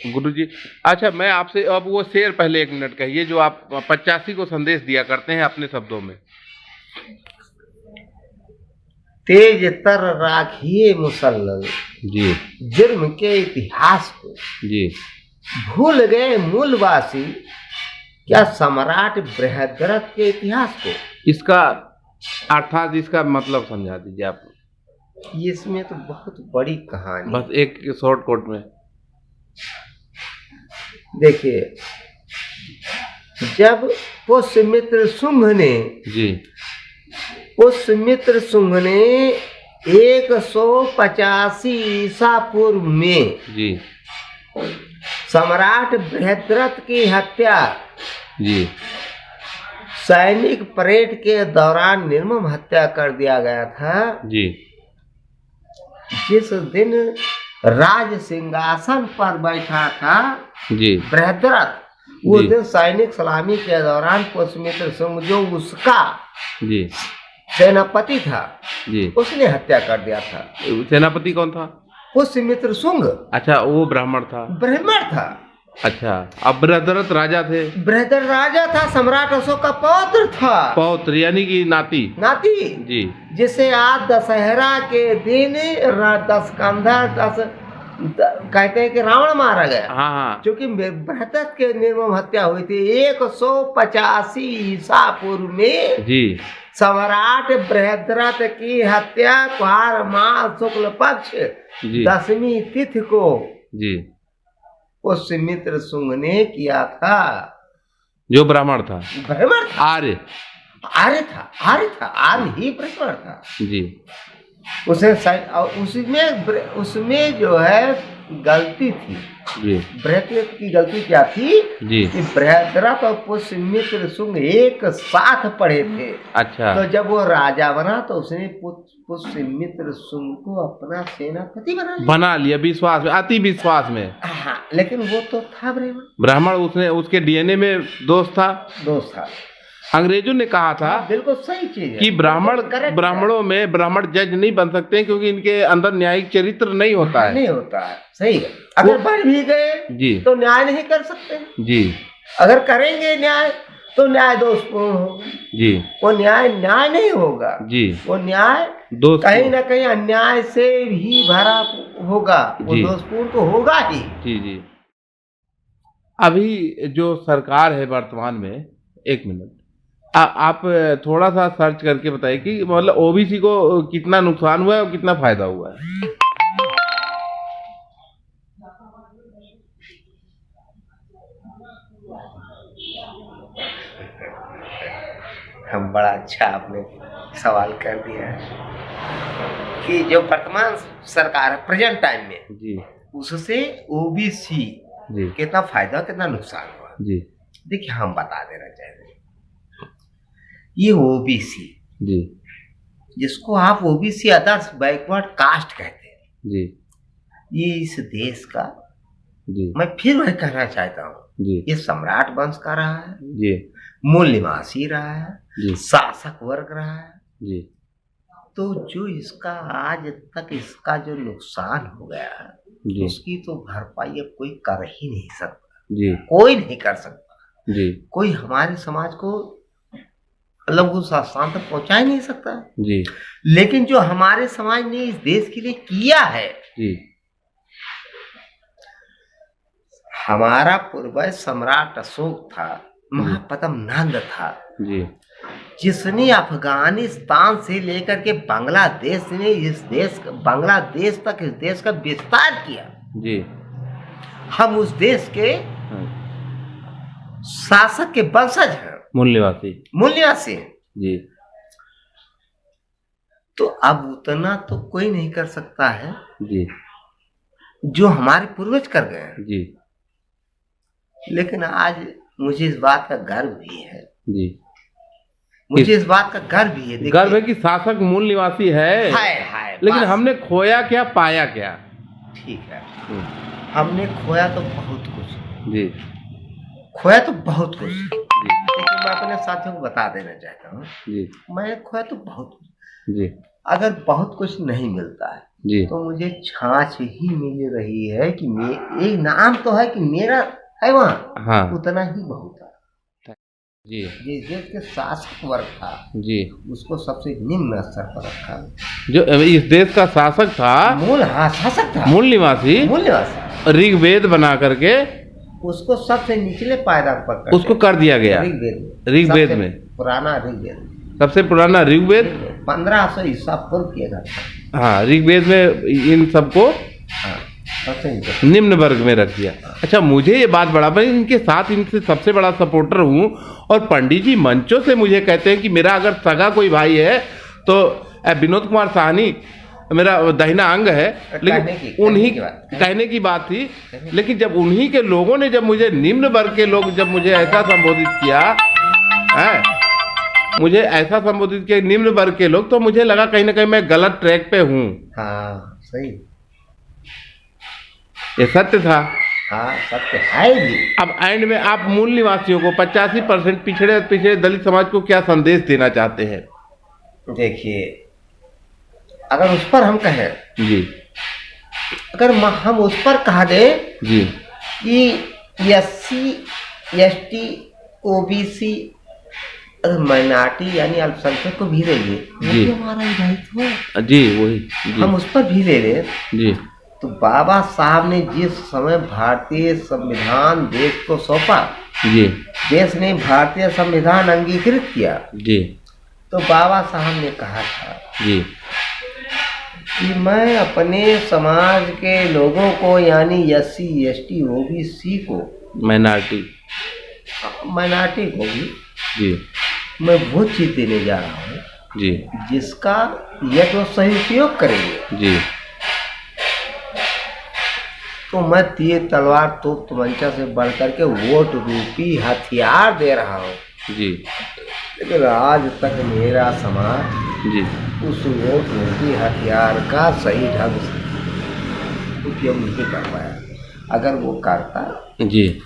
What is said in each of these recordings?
गुरुजी, अच्छा मैं आपसे अब वो शेर पहले 1 मिनट कहिए जो आप 85 को संदेश दिया करते हैं अपने शब्दों में। तेज तर राखिए मुसल्सल जी जुर्म के इतिहास को, जी भूल गए मूलवासी क्या सम्राट बृहद्रथ के इतिहास को। इसका अर्थात इसका मतलब समझा दीजिए आप। इसमें तो बहुत बड़ी कहानी, बस एक शॉर्ट कोट में। देखिए, जब पुष्यमित्र शुंभ ने जी पुष्यमित्र शुंभ ने 185 ईसा पूर्व में जी सम्राट बृहद्रथ की हत्या जी सैनिक परेड के दौरान निर्मम हत्या कर दिया गया था, जी जिस दिन राज सिंहासन पर बैठा था जी बृहद्रथ, वो जी। दिन सैनिक सलामी के दौरान पुष्यमित्र शुंभ जो उसका जी सेनापति था, जी। उसने हत्या कर दिया था। सेनापति कौन था? पुष्यमित्र शुंभ अच्छा, वो ब्राह्मण था। ब्राह्मण था। अच्छा, अब बृहद्रथ राजा थे। बृहद्रथ राजा था, सम्राट अशोक का पौत्र था, पौत्र यानी कि नाती। नाती, जी जिसे आज दशहरा के दिन कहते हैं कि रावण मारा गया। हाँ हाँ क्योंकि बृहद्रथ के निर्मम हत्या हुई थी 185 ईसा पूर्व में। जी सम्राट बृहद्रथ की हत्या कुहार मास शुक्ल पक्ष जी 10वीं तिथि को जी। पुष्यमित्र शुंभ ने किया था। जो ब्राह्मण था, ब्राह्मण था, आर्य आर्य ही ब्राह्मण था। जी। उसमें जो है गलती थी जी बृहद्रथ की। गलती क्या थी जी। कि बृहद्रथ और पुष्यमित्र शुंभ एक साथ पढ़े थे। अच्छा, तो जब वो राजा बना तो उसने पुष्यमित्र शुंभ को अपना सेनापति बना लिया विश्वास में, अति विश्वास में। हाँ, लेकिन वो तो था ब्राह्मण, उसने उसके डीएनए में दोष था। अंग्रेजों ने कहा था, बिल्कुल सही चीज है, कि ब्राह्मणों में ब्राह्मण जज नहीं बन सकते हैं क्योंकि इनके अंदर न्यायिक चरित्र नहीं होता है। नहीं होता है, सही है। अगर बन भी गए जी तो न्याय नहीं कर सकते जी। अगर करेंगे न्याय तो न्याय दोषपूर्ण होगा जी। वो न्याय नहीं होगा जी। वो न्याय कहीं ना कहीं अन्याय से ही भरा होगा, वो दोषपूर्ण तो होगा ही। जी जी। अभी जो सरकार है वर्तमान में, 1 मिनट आप थोड़ा सा सर्च करके बताइए कि मतलब ओबीसी को कितना नुकसान हुआ है और कितना फायदा हुआ है। हम बड़ा अच्छा आपने सवाल कर दिया है कि जो वर्तमान सरकार है प्रेजेंट टाइम में जी, उससे ओबीसी कितना फायदा कितना नुकसान हुआ जी। देखिए, हम बता देना चाहते हैं, ये ओबीसी जी, जिसको आप ओबीसी अदर्स बैकवर्ड कास्ट कहते हैं जी, ये इस देश का, जी, मैं फिर वही कहना चाहता हूँ, जी, ये सम्राट वंश का रहा है, जी, मूल निवासी रहा है, जी, शासक वर्ग रहा है। जी। तो जो इसका आज तक इसका जो नुकसान हो गया है उसकी तो भरपाई अब कोई कर ही नहीं सकता जी, कोई नहीं कर सकता जी, कोई हमारे समाज को लघु शासन तक पहुंचा ही नहीं सकता जी। लेकिन जो हमारे समाज ने इस देश के लिए किया है जी। हमारा पूर्वज सम्राट अशोक था, महापद्म नंद था जी, जिसने अफगानिस्तान से लेकर के बांग्लादेश ने बांग्लादेश तक इस देश का विस्तार किया। जी। हम उस देश के शासक के वंशज हैं, मूल निवासी हैं। जी। तो अब उतना तो कोई नहीं कर सकता है जी, जो हमारे पूर्वज कर गए हैं। जी। लेकिन आज मुझे इस बात का गर्व भी है। जी। मुझे इस बात का गर्व भी है। गर्व है कि शासक मूल निवासी है। हाय लेकिन हमने खोया क्या, पाया क्या? ठीक है, हमने खोया तो बहुत कुछ। जी। खोया तो बहुत कुछ। लेकिन मैं अपने साथियों को बता देना चाहता हूँ, जी। मैं खोया तो बहुत कुछ। जी। अगर बहुत कुछ नहीं मिलता है जी तो मुझे छाछ ही मिल रही है कि एक नाम तो है कि मेरा है वहाँ, हाँ उतना ही बहुत है। जी जिस देश के शासक वर्ग था जी, उसको सबसे निम्न स्तर पर रखा। जो इस देश का शासक था, हाँ शासक था, मूल निवासी, ऋग्वेद बना करके उसको सबसे निचले पायदान पर उसको कर दिया गया। ऋग्वेद में पुराना ऋग्वेद, सबसे पुराना ऋग्वेद 1500 ईसा पूर्व किया गया था। हाँ, ऋग्वेद में इन सबको हाँ, सबसे नीचे निम्न वर्ग में रख दिया। अच्छा, मुझे ये बात बड़ा, मैं इनके साथ इनसे सबसे बड़ा सपोर्टर हूँ, और पंडित जी मंचों से मुझे कहते हैं कि मेरा अगर सगा कोई भाई है तो विनोद कुमार साहनी मेरा दाहिना अंग है, लेकिन उन्हीं कहने की बात थी, लेकिन जब उन्हीं के लोगों ने जब मुझे निम्न वर्ग के लोग जब मुझे ऐसा संबोधित किया है, मुझे ऐसा संबोधित किया निम्न वर्ग के लोग, तो मुझे लगा कहीं ना कहीं मैं गलत ट्रैक पे हूँ। हाँ सही, ये सत्य था। हाँ सत्य है भी। अब एंड में आप मूल निवासियों को 85% पिछड़े दलित समाज को क्या संदेश देना चाहते हैं? देखिए, अगर उस पर हम कहें जी, अगर हम उस पर कहा दे जी कि SC ST OBC माइनॉरिटी यानी अल्पसंख्यक को भी देंगे, जी, हमारा दायित्व है जी, वही जी, हम उस पर भी दे रहे जी। तो बाबा साहब ने जिस समय भारतीय संविधान देश को सौंपा, जी, देश ने भारतीय संविधान अंगीकृत किया, जी, तो बाबा साहब ने कहा था जी, कि मैं अपने समाज के लोगों को यानी SC ST OBC को, माइनॉरिटी को भी जी, मैं वो चीज देने जा रहा हूँ जी, जिसका यह तो सही उपयोग करेंगे। जी, तो मैं तीर तलवार तोप तमंचा से बढ़ करके वोट रूपी हथियार दे रहा हूँ। जी, लेकिन आज तक मेरा समाज जी, उस वोट रूपी हथियार का सही ढंग से उपयोग नहीं कर पाया। अगर वो करता, जी,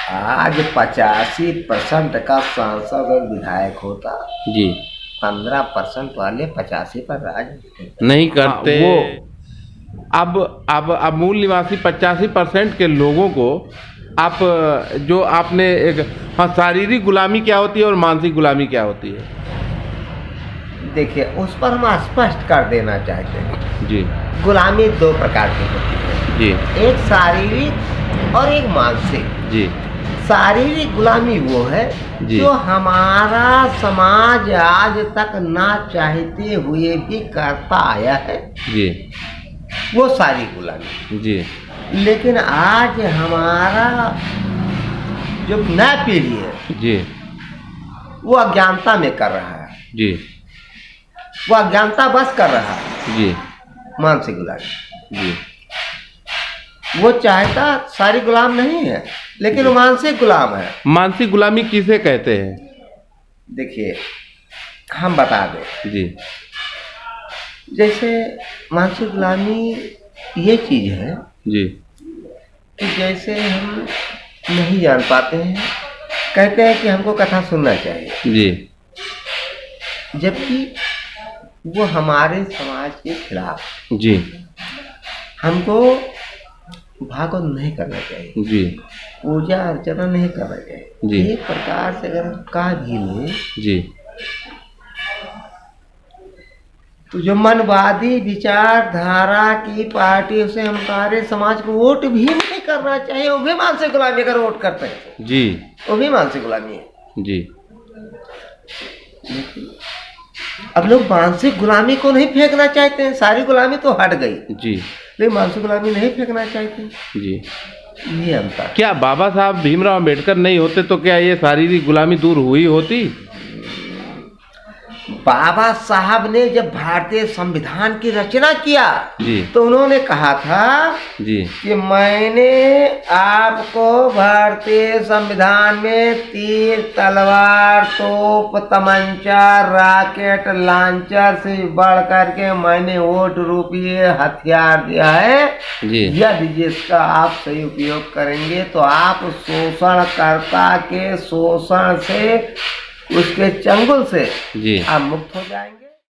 आज 85% का सांसद और विधायक होता, जी, 15% वाले 85 पर राज नहीं करते। वो अब मूल निवासी 85% के लोगों को आप जो आपने एक, हाँ, शारीरिक गुलामी क्या होती है और मानसिक गुलामी क्या होती है? देखिए, उस पर हम स्पष्ट कर देना चाहते हैं। जी, गुलामी दो प्रकार की होती है, जी, एक शारीरिक और एक मानसिक। जी, शारीरिक गुलामी वो है जो हमारा समाज आज तक ना चाहते हुए भी करता आया है, जी, वो शारीरिक गुलामी। जी, लेकिन आज हमारा जो नया पीढ़ी है, जी, वो अज्ञानता में कर रहा है, जी, वो अज्ञानता बस कर रहा है। जी, मानसिक गुलामी, जी, वो चाहता सारी गुलाम नहीं है, लेकिन वो मानसिक गुलाम है। मानसिक गुलामी किसे कहते हैं? देखिए, हम बता दें, जी, जैसे मानसिक गुलामी ये चीज है जी, कि जैसे हम नहीं जान पाते हैं, कहते हैं कि हमको कथा सुनना चाहिए, जी, जबकि वो हमारे समाज के खिलाफ। जी, हमको भागवत नहीं करना चाहिए, जी, पूजा अर्चना नहीं करना चाहिए। जी, एक प्रकार से अगर हम कह भी लें, जी, तो जो मनवादी विचारधारा की पार्टी, उसे हमारे समाज को वोट भी नहीं करना चाहिए। वो भी मानसिक गुलामी अगर वोट करते हैं, जी, वो भी मानसिक गुलामी है। जी, अब लोग मानसिक गुलामी को नहीं फेंकना चाहते हैं, सारी गुलामी तो हट गई, जी, लेकिन मानसिक गुलामी नहीं फेंकना चाहते। जी। ये अंतर। क्या बाबा साहब भीमराव अम्बेडकर नहीं होते तो क्या ये शारीरिक गुलामी दूर हुई होती? बाबा साहब ने जब भारतीय संविधान की रचना किया, जी, तो उन्होंने कहा था जी, कि मैंने आपको भारतीय संविधान में तीर तलवार तोप तमंचा रॉकेट लॉन्चर से बढ़ करके मैंने वोट रूपी हथियार दिया है। जी, यदि जिसका आप सही उपयोग करेंगे तो आप शोषणकर्ता के शोषण से, उसके चंगुल से जी, आप मुक्त हो जाएंगे।